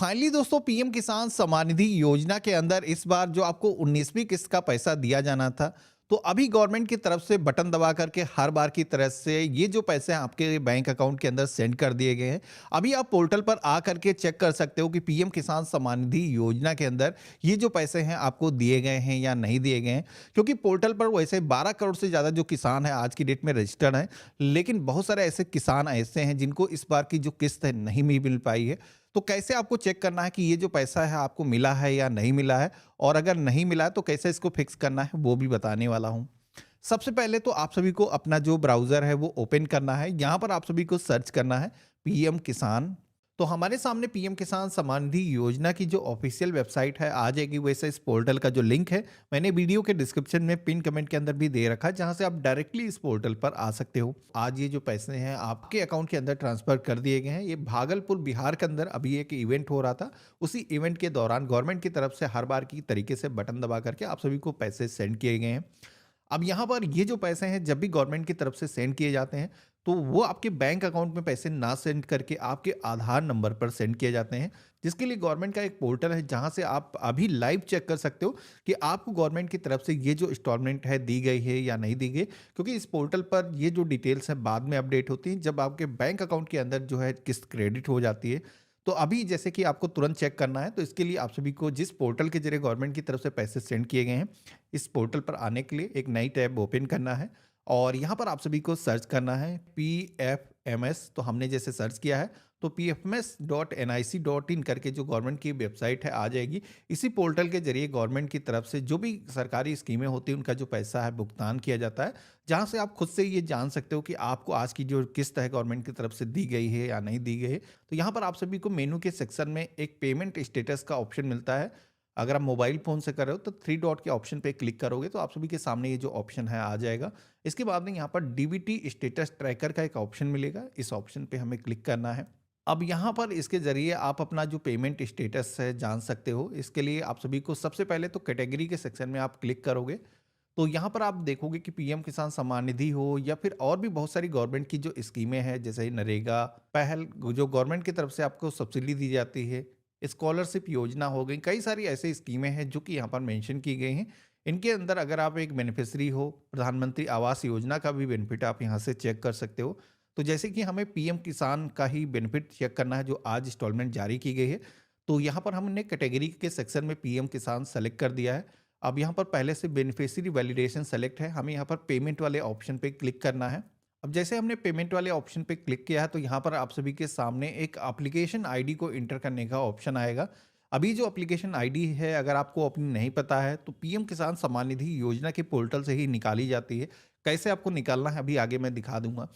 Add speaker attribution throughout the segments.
Speaker 1: Finally दोस्तों PM किसान सम्मान निधि योजना के अंदर इस बार जो आपको 19वीं किस्त का पैसा दिया जाना था, तो अभी गवर्नमेंट की तरफ से बटन दबा करके हर बार की तरह से ये जो पैसे हैं आपके बैंक अकाउंट के अंदर सेंड कर दिए गए हैं। अभी आप पोर्टल पर आ करके चेक कर सकते हो कि पीएम किसान सम्मान निधि योजना के अंदर ये जो पैसे हैं आपको दिए गए हैं या नहीं दिए गए हैं। क्योंकि पोर्टल पर वैसे 12 करोड़ से ज़्यादा जो किसान हैं आज की डेट में रजिस्टर्ड हैं, लेकिन बहुत सारे ऐसे किसान ऐसे हैं जिनको इस बार की जो किस्त है नहीं मिल पाई है। तो कैसे आपको चेक करना है कि ये जो पैसा है आपको मिला है या नहीं मिला है, और अगर नहीं मिला है तो कैसे इसको फिक्स करना है वो भी बताने वाला हूँ। सबसे पहले तो आप सभी को अपना जो ब्राउज़र है वो ओपन करना है। यहाँ पर आप सभी को सर्च करना है पीएम किसान। तो हमारे सामने पीएम किसान सम्मान निधि योजना की जो ऑफिशियल वेबसाइट है आ जाएगी। वैसे इस पोर्टल का जो लिंक है मैंने वीडियो के डिस्क्रिप्शन में पिन कमेंट के अंदर भी दे रखा है, जहां से आप डायरेक्टली इस पोर्टल पर आ सकते हो। आज ये जो पैसे हैं आपके अकाउंट के अंदर ट्रांसफर कर दिए गए हैं। ये भागलपुर बिहार के अंदर अभी एक इवेंट हो रहा था। उसी इवेंट के दौरान गवर्नमेंट की तरफ से हर बार की तरीके से बटन दबा करके आप सभी को पैसे सेंड किए गए हैं। अब यहाँ पर ये जो पैसे हैं जब भी गवर्नमेंट की तरफ से सेंड किए जाते हैं, तो वो आपके बैंक अकाउंट में पैसे ना सेंड करके आपके आधार नंबर पर सेंड किए जाते हैं। जिसके लिए गवर्नमेंट का एक पोर्टल है जहाँ से आप अभी लाइव चेक कर सकते हो कि आपको गवर्नमेंट की तरफ से ये जो इंस्टॉलमेंट है दी गई है या नहीं दी गई। क्योंकि इस पोर्टल पर ये जो डिटेल्स है बाद में अपडेट होती हैं जब आपके बैंक अकाउंट के अंदर जो है किस्त क्रेडिट हो जाती है। तो अभी जैसे कि आपको तुरंत चेक करना है, तो इसके लिए आप सभी को जिस पोर्टल के जरिए गवर्नमेंट की तरफ से पैसे सेंड किए गए हैं, इस पोर्टल पर आने के लिए एक नई टैब ओपन करना है। और यहाँ पर आप सभी को सर्च करना है PFMS। तो हमने जैसे सर्च किया है तो pfms.nic.in करके जो गवर्नमेंट की वेबसाइट है आ जाएगी। इसी पोर्टल के जरिए गवर्नमेंट की तरफ से जो भी सरकारी स्कीमें होती हैं उनका जो पैसा है भुगतान किया जाता है, जहाँ से आप खुद से ये जान सकते हो कि आपको आज की जो किस्त है गवर्नमेंट की तरफ से दी गई है या नहीं दी गई है। तो यहाँ पर आप सभी को मेनू के सेक्शन में एक पेमेंट स्टेटस का ऑप्शन मिलता है। अगर आप मोबाइल फ़ोन से कर रहे हो तो थ्री डॉट के ऑप्शन पे क्लिक करोगे तो आप सभी के सामने ये जो ऑप्शन है आ जाएगा। इसके बाद में यहाँ पर डीबीटी स्टेटस ट्रैकर का एक ऑप्शन मिलेगा, इस ऑप्शन पे हमें क्लिक करना है। अब यहाँ पर इसके ज़रिए आप अपना जो पेमेंट स्टेटस है जान सकते हो। इसके लिए आप सभी को सबसे पहले तो कैटेगरी के सेक्शन में आप क्लिक करोगे, तो यहाँ पर आप देखोगे कि पीएम किसान सम्मान निधि हो या फिर और भी बहुत सारी गवर्नमेंट की जो स्कीमें हैं, जैसे नरेगा, पहल जो गवर्नमेंट की तरफ से आपको सब्सिडी दी जाती है, स्कॉलरशिप योजना हो गई, कई सारी ऐसी स्कीमें हैं जो कि यहाँ पर मेंशन की गई हैं। इनके अंदर अगर आप एक बेनिफिशियरी हो, प्रधानमंत्री आवास योजना का भी बेनिफिट आप यहाँ से चेक कर सकते हो। तो जैसे कि हमें पीएम किसान का ही बेनिफिट चेक करना है जो आज इंस्टॉलमेंट जारी की गई है, तो यहाँ पर हमने कैटेगरी के सेक्शन में पीएम किसान सेलेक्ट कर दिया है। अब यहाँ पर पहले से बेनिफिशियरी वैलिडेशन सेलेक्ट है, हमें यहाँ पर पेमेंट वाले ऑप्शन पे क्लिक करना है। अब जैसे हमने पेमेंट वाले ऑप्शन पे क्लिक किया है तो यहाँ पर आप सभी के सामने एक एप्लीकेशन आईडी को इंटर करने का ऑप्शन आएगा। अभी जो एप्लीकेशन आईडी है अगर आपको अपनी नहीं पता है तो पीएम किसान सम्मान निधि योजना के पोर्टल से ही निकाली जाती है। कैसे आपको निकालना है अभी आगे मैं दिखा दूंगा।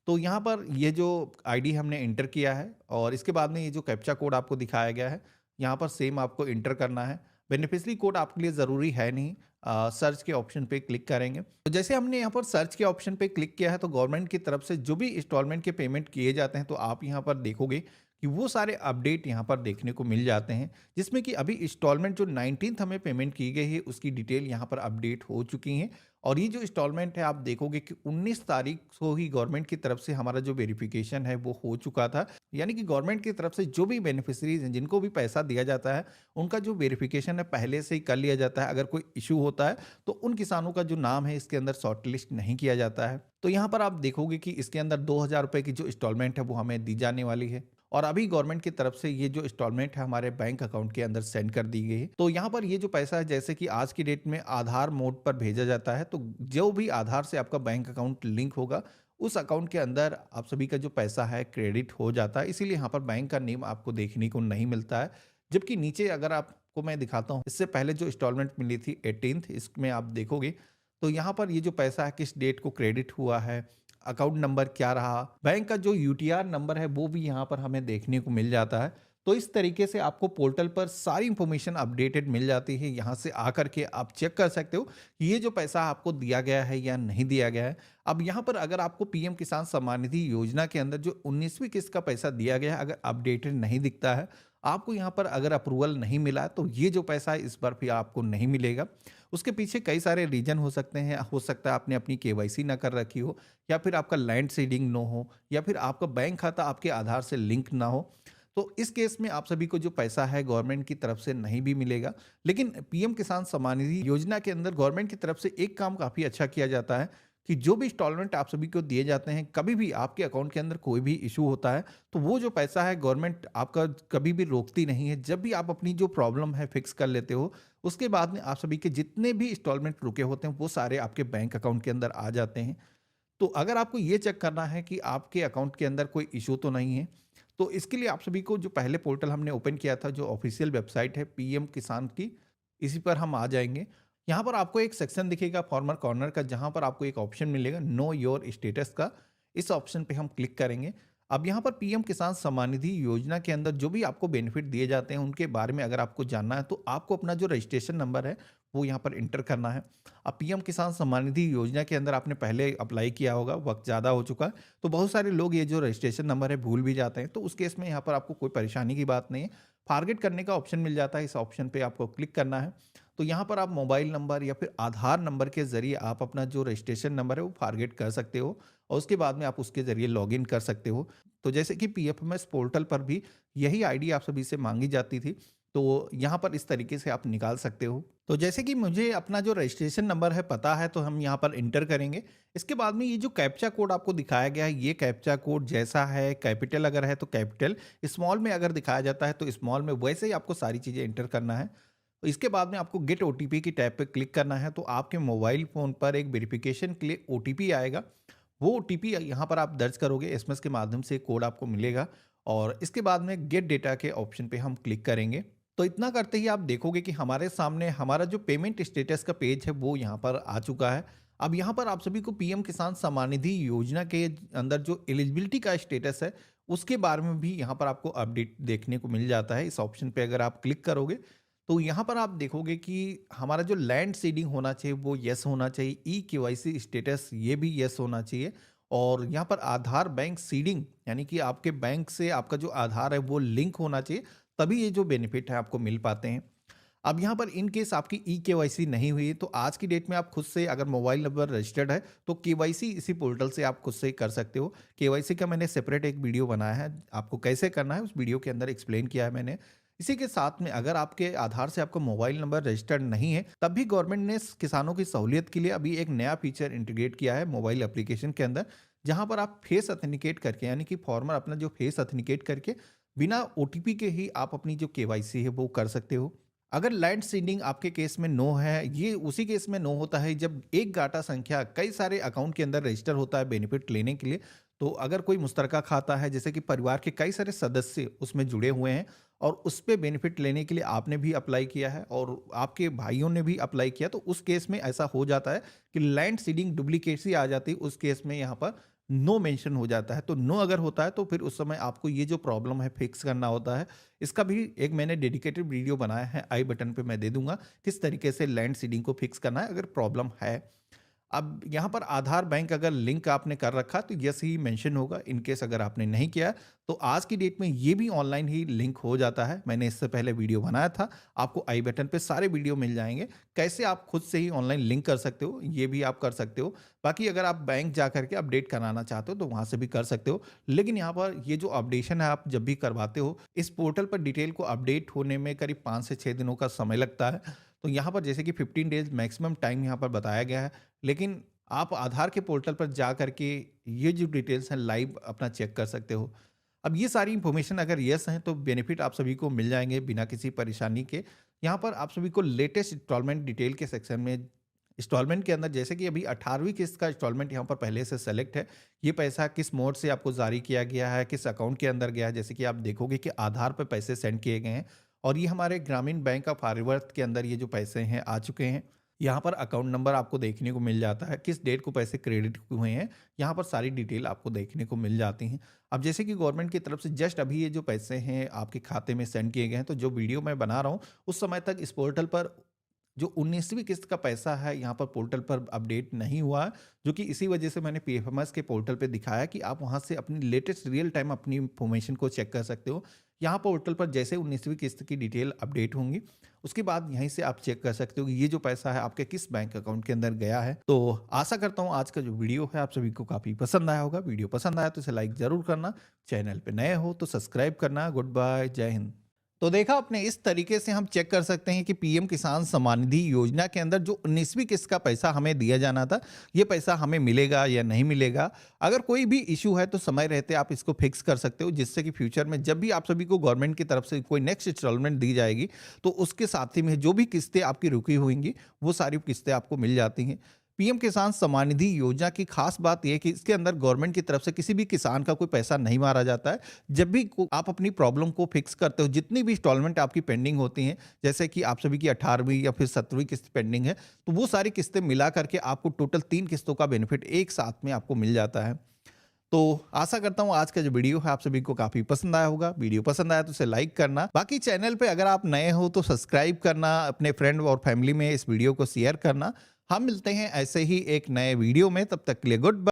Speaker 1: तो यहाँ पर ये जो आईडी हमने इंटर किया है और इसके बाद में ये जो कैप्चा कोड आपको दिखाया गया है, यहाँ पर सेम आपको इंटर करना है। बेनिफिशियरी कोड आपके लिए ज़रूरी है नहीं। सर्च के ऑप्शन पे क्लिक करेंगे तो जैसे हमने यहाँ पर सर्च के ऑप्शन पे क्लिक किया है तो गवर्नमेंट की तरफ से जो भी इंस्टॉलमेंट के पेमेंट किए जाते हैं तो आप यहाँ पर देखोगे कि वो सारे अपडेट यहाँ पर देखने को मिल जाते हैं, जिसमें कि अभी इंस्टॉलमेंट जो 19th हमें पेमेंट की गई है उसकी डिटेल यहाँ पर अपडेट हो चुकी हैं। और ये जो इंस्टॉलमेंट है आप देखोगे कि 19 तारीख को ही गवर्नमेंट की तरफ से हमारा जो वेरिफिकेशन है वो हो चुका था। यानी कि गवर्नमेंट की तरफ से जो भी बेनिफिशरीज हैं जिनको भी पैसा दिया जाता है उनका जो वेरिफिकेशन है पहले से ही कर लिया जाता है। अगर कोई इशू होता है तो उन किसानों का जो नाम है इसके अंदर शॉर्ट लिस्ट नहीं किया जाता है। तो यहाँ पर आप देखोगे कि इसके अंदर 2,000 रुपये की जो इंस्टॉलमेंट है वो हमें दी जाने वाली है। और अभी गवर्नमेंट की तरफ से ये जो इंस्टॉलमेंट है हमारे बैंक अकाउंट के अंदर सेंड कर दी गई है। तो यहाँ पर ये जो पैसा है जैसे कि आज की डेट में आधार मोड पर भेजा जाता है, तो जो भी आधार से आपका बैंक अकाउंट लिंक होगा उस अकाउंट के अंदर आप सभी का जो पैसा है क्रेडिट हो जाता है। इसीलिए यहाँ पर बैंक का नेम आपको देखने को नहीं मिलता है। जबकि नीचे अगर आपको मैं दिखाता हूँ, इससे पहले जो इंस्टॉलमेंट मिली थी 18th, इसमें आप देखोगे तो यहाँ पर ये जो पैसा है किस डेट को क्रेडिट हुआ है, अकाउंट नंबर क्या रहा, बैंक का जो यूटीआर नंबर है वो भी यहाँ पर हमें देखने को मिल जाता है। तो इस तरीके से आपको पोर्टल पर सारी इंफॉर्मेशन अपडेटेड मिल जाती है। यहाँ से आकर के आप चेक कर सकते हो कि ये जो पैसा आपको दिया गया है या नहीं दिया गया है। अब यहाँ पर अगर आपको पीएम किसान सम्मान निधि योजना के अंदर जो 19वीं किस्त का पैसा दिया गया है अगर अपडेटेड नहीं दिखता है, आपको यहाँ पर अगर अप्रूवल नहीं मिला है, तो ये जो पैसा है इस बार फिर आपको नहीं मिलेगा। उसके पीछे कई सारे रीजन हो सकते हैं। हो सकता है आपने अपनी केवाईसी ना कर रखी हो, या फिर आपका लैंड सीडिंग नो हो, या फिर आपका बैंक खाता आपके आधार से लिंक ना हो। तो इस केस में आप सभी को जो पैसा है गवर्नमेंट की तरफ से नहीं भी मिलेगा। लेकिन पीएम किसान सम्मान निधि योजना के अंदर गवर्नमेंट की तरफ से एक काम काफ़ी अच्छा किया जाता है कि जो भी इंस्टॉलमेंट आप सभी को दिए जाते हैं, कभी भी आपके अकाउंट के अंदर कोई भी इशू होता है, तो वो जो पैसा है गवर्नमेंट आपका कभी भी रोकती नहीं है। जब भी आप अपनी जो प्रॉब्लम है फिक्स कर लेते हो, उसके बाद में आप सभी के जितने भी इंस्टॉलमेंट रुके होते हैं, वो सारे आपके बैंक अकाउंट के अंदर आ जाते हैं। तो अगर आपको ये चेक करना है कि आपके अकाउंट के अंदर कोई इश्यू तो नहीं है, तो इसके लिए आप सभी को जो पहले पोर्टल हमने ओपन किया था, जो ऑफिशियल वेबसाइट है पीएम किसान की, इसी पर हम आ जाएँगे। यहाँ पर आपको एक सेक्शन दिखेगा फॉर्मर कॉर्नर का, जहाँ पर आपको एक ऑप्शन मिलेगा नो योर स्टेटस का। इस ऑप्शन पे हम क्लिक करेंगे। अब यहाँ पर पीएम किसान सम्मान निधि योजना के अंदर जो भी आपको बेनिफिट दिए जाते हैं, उनके बारे में अगर आपको जानना है, तो आपको अपना जो रजिस्ट्रेशन नंबर है, वो यहाँ पर एंटर करना है। अब पीएम किसान सम्मान निधि योजना के अंदर आपने पहले अप्लाई किया होगा, वक्त ज़्यादा हो चुका है, तो बहुत सारे लोग ये जो रजिस्ट्रेशन नंबर है भूल भी जाते हैं, तो उस केस में यहाँ पर आपको कोई परेशानी की बात नहीं है। फॉरगेट करने का ऑप्शन मिल जाता है, इस ऑप्शन पे आपको क्लिक करना है। तो यहाँ पर आप मोबाइल नंबर या फिर आधार नंबर के ज़रिए आप अपना जो रजिस्ट्रेशन नंबर है वो फॉरगेट कर सकते हो, और उसके बाद में आप उसके ज़रिए लॉगिन कर सकते हो। तो जैसे कि पीएफएमएस पोर्टल पर भी यही आईडी आप सभी से माँगी जाती थी, तो यहाँ पर इस तरीके से आप निकाल सकते हो। तो जैसे कि मुझे अपना जो रजिस्ट्रेशन नंबर है पता है, तो हम यहाँ पर एंटर करेंगे। इसके बाद में ये जो कैप्चा कोड आपको दिखाया गया है, ये कैप्चा कोड जैसा है, कैपिटल अगर है तो कैपिटल, स्मॉल में अगर दिखाया जाता है तो स्मॉल में, वैसे ही आपको सारी चीज़ें एंटर करना है। तो इसके बाद में आपको गेट ओटीपी की टैब पे क्लिक करना है, तो आपके मोबाइल फ़ोन पर एक वेरिफिकेशन के लिए ओटीपी आएगा। वो ओटीपी यहाँ पर आप दर्ज करोगे, एसएमएस के माध्यम से कोड आपको मिलेगा, और इसके बाद में गेट डेटा के ऑप्शन पे हम क्लिक करेंगे। तो इतना करते ही आप देखोगे कि हमारे सामने हमारा जो पेमेंट स्टेटस का पेज है वो यहाँ पर आ चुका है। अब यहाँ पर आप सभी को पीएम किसान सम्मान निधि योजना के अंदर जो एलिजिबिलिटी का स्टेटस है, उसके बारे में भी यहाँ पर आपको अपडेट देखने को मिल जाता है। इस ऑप्शन पे अगर आप क्लिक करोगे, तो यहाँ पर आप देखोगे कि हमारा जो लैंड सीडिंग होना चाहिए वो येस होना चाहिए, ई केवाईसी स्टेटस ये भी येस होना चाहिए, और यहाँ पर आधार बैंक सीडिंग, यानी कि आपके बैंक से आपका जो आधार है वो लिंक होना चाहिए, तभी ये जो बेनिफिट है आपको मिल पाते हैं। अब यहाँ पर इन केस आपकी ई केवाईसी नहीं हुई, तो आज की डेट में आप खुद से, अगर मोबाइल नंबर रजिस्टर्ड है, तो केवाईसी इसी पोर्टल से आप खुद से कर सकते हो। केवाईसी का मैंने सेपरेट एक वीडियो बनाया है, आपको कैसे करना है उस वीडियो के अंदर एक्सप्लेन किया है मैंने। इसी के साथ में अगर आपके आधार से आपका मोबाइल नंबर रजिस्टर्ड नहीं है, तब भी गवर्नमेंट ने किसानों की सहूलियत के लिए अभी एक नया फीचर इंटीग्रेट किया है मोबाइल एप्लीकेशन के अंदर, जहां पर आप फेस ऑथेंटिकेट करके, यानी कि फॉर्मर अपना जो फेस ऑथेंटिकेट करके बिना ओटीपी के ही आप अपनी जो केवाईसी है वो कर सकते हो। अगर लैंड सीडिंग आपके केस में नो है, ये उसी केस में नो होता है जब एक डाटा संख्या कई सारे अकाउंट के अंदर रजिस्टर होता है बेनिफिट लेने के लिए। तो अगर कोई मुश्तरका खाता है, जैसे कि परिवार के कई सारे सदस्य उसमें जुड़े हुए हैं, और उस पे बेनिफिट लेने के लिए आपने भी अप्लाई किया है और आपके भाइयों ने भी अप्लाई किया, तो उस केस में ऐसा हो जाता है कि लैंड सीडिंग डुप्लीकेसी आ जाती है, उस केस में यहाँ पर नो मेंशन हो जाता है। तो नो अगर होता है, तो फिर उस समय आपको ये जो प्रॉब्लम है फिक्स करना होता है। इसका भी एक मैंने डेडिकेटेड वीडियो बनाया है, आई बटन पे मैं दे दूंगा, किस तरीके से लैंड सीडिंग को फिक्स करना है अगर प्रॉब्लम है। अब यहाँ पर आधार बैंक अगर लिंक आपने कर रखा तो यस ही मेंशन होगा, इन केस अगर आपने नहीं किया, तो आज की डेट में ये भी ऑनलाइन ही लिंक हो जाता है। मैंने इससे पहले वीडियो बनाया था, आपको आई बटन पे सारे वीडियो मिल जाएंगे, कैसे आप खुद से ही ऑनलाइन लिंक कर सकते हो, ये भी आप कर सकते हो। बाकी अगर आप बैंक जा करके अपडेट कराना चाहते हो तो वहाँ से भी कर सकते हो। लेकिन यहाँ पर ये जो अपडेशन है आप जब भी करवाते हो, इस पोर्टल पर डिटेल को अपडेट होने में करीब 5 से 6 दिनों का समय लगता है। तो यहाँ पर जैसे कि 15 डेज़ मैक्सिमम टाइम यहाँ पर बताया गया है, लेकिन आप आधार के पोर्टल पर जा करके ये जो डिटेल्स हैं लाइव अपना चेक कर सकते हो। अब ये सारी इन्फॉर्मेशन अगर यस हैं, तो बेनिफिट आप सभी को मिल जाएँगे बिना किसी परेशानी के। यहाँ पर आप सभी को लेटेस्ट इंस्टॉलमेंट डिटेल के सेक्शन में, इंस्टॉलमेंट के अंदर जैसे कि अभी 18वीं किस्त का इंस्टॉलमेंट यहाँ पर पहले से सेलेक्ट है। ये पैसा किस मोड से आपको जारी किया गया है, किस अकाउंट के अंदर गया है, जैसे कि आप देखोगे कि आधार पे पैसे सेंड किए गए हैं, और ये हमारे ग्रामीण बैंक ऑफ आर्यावर्त के अंदर ये जो पैसे हैं आ चुके हैं। यहाँ पर अकाउंट नंबर आपको देखने को मिल जाता है, किस डेट को पैसे क्रेडिट हुए हैं, यहाँ पर सारी डिटेल आपको देखने को मिल जाती हैं। अब जैसे कि गवर्नमेंट की तरफ से जस्ट अभी ये जो पैसे हैं आपके खाते में सेंड किए गए हैं, तो जो वीडियो मैं बना रहा हूँ उस समय तक इस पोर्टल पर जो 19वीं किस्त का पैसा है यहाँ पर पोर्टल पर अपडेट नहीं हुआ है, जो कि इसी वजह से मैंने पीएफएमएस के पोर्टल पे दिखाया कि आप वहाँ से अपनी लेटेस्ट रियल टाइम अपनी इन्फॉर्मेशन को चेक कर सकते हो। यहाँ पोर्टल पर जैसे 19वीं किस्त की डिटेल अपडेट होंगी, उसके बाद यहीं से आप चेक कर सकते हो कि ये जो पैसा है आपके किस बैंक अकाउंट के अंदर गया है। तो आशा करता हूँ आज का जो वीडियो है आप सभी को काफ़ी पसंद आया होगा। वीडियो पसंद आया तो इसे लाइक ज़रूर करना, चैनल पे नए हो तो सब्सक्राइब करना। गुड बाय, जय हिंद। तो देखा आपने, इस तरीके से हम चेक कर सकते हैं कि पीएम किसान सम्मान निधि योजना के अंदर जो 19वीं किस्त का पैसा हमें दिया जाना था, ये पैसा हमें मिलेगा या नहीं मिलेगा। अगर कोई भी इशू है तो समय रहते आप इसको फिक्स कर सकते हो, जिससे कि फ्यूचर में जब भी आप सभी को गवर्नमेंट की तरफ से कोई नेक्स्ट इंस्टॉलमेंट दी जाएगी तो उसके साथ ही में जो भी किस्तें आपकी रुकी होंगी वो सारी किस्तें आपको मिल जाती हैं। पीएम किसान सम्मान निधि योजना की खास बात यह है कि इसके अंदर गवर्नमेंट की तरफ से किसी भी किसान का कोई पैसा नहीं मारा जाता है। जब भी आप अपनी प्रॉब्लम को फिक्स करते हो, जितनी भी इंस्टॉलमेंट आपकी पेंडिंग होती हैं, जैसे कि आप सभी की 18वीं या फिर 17वीं किस्त पेंडिंग है, तो वो सारी किस्तें मिला करके आपको टोटल 3 किस्तों का बेनिफिट एक साथ में आपको मिल जाता है। तो आशा करता हूँ आज का जो वीडियो है आप सभी को काफी पसंद आया होगा। वीडियो पसंद आया तो इसे लाइक करना, बाकी चैनल पे अगर आप नए हो तो सब्सक्राइब करना, अपने फ्रेंड और फैमिली में इस वीडियो को शेयर करना। हम मिलते हैं ऐसे ही एक नए वीडियो में, तब तक के लिए गुड बाय।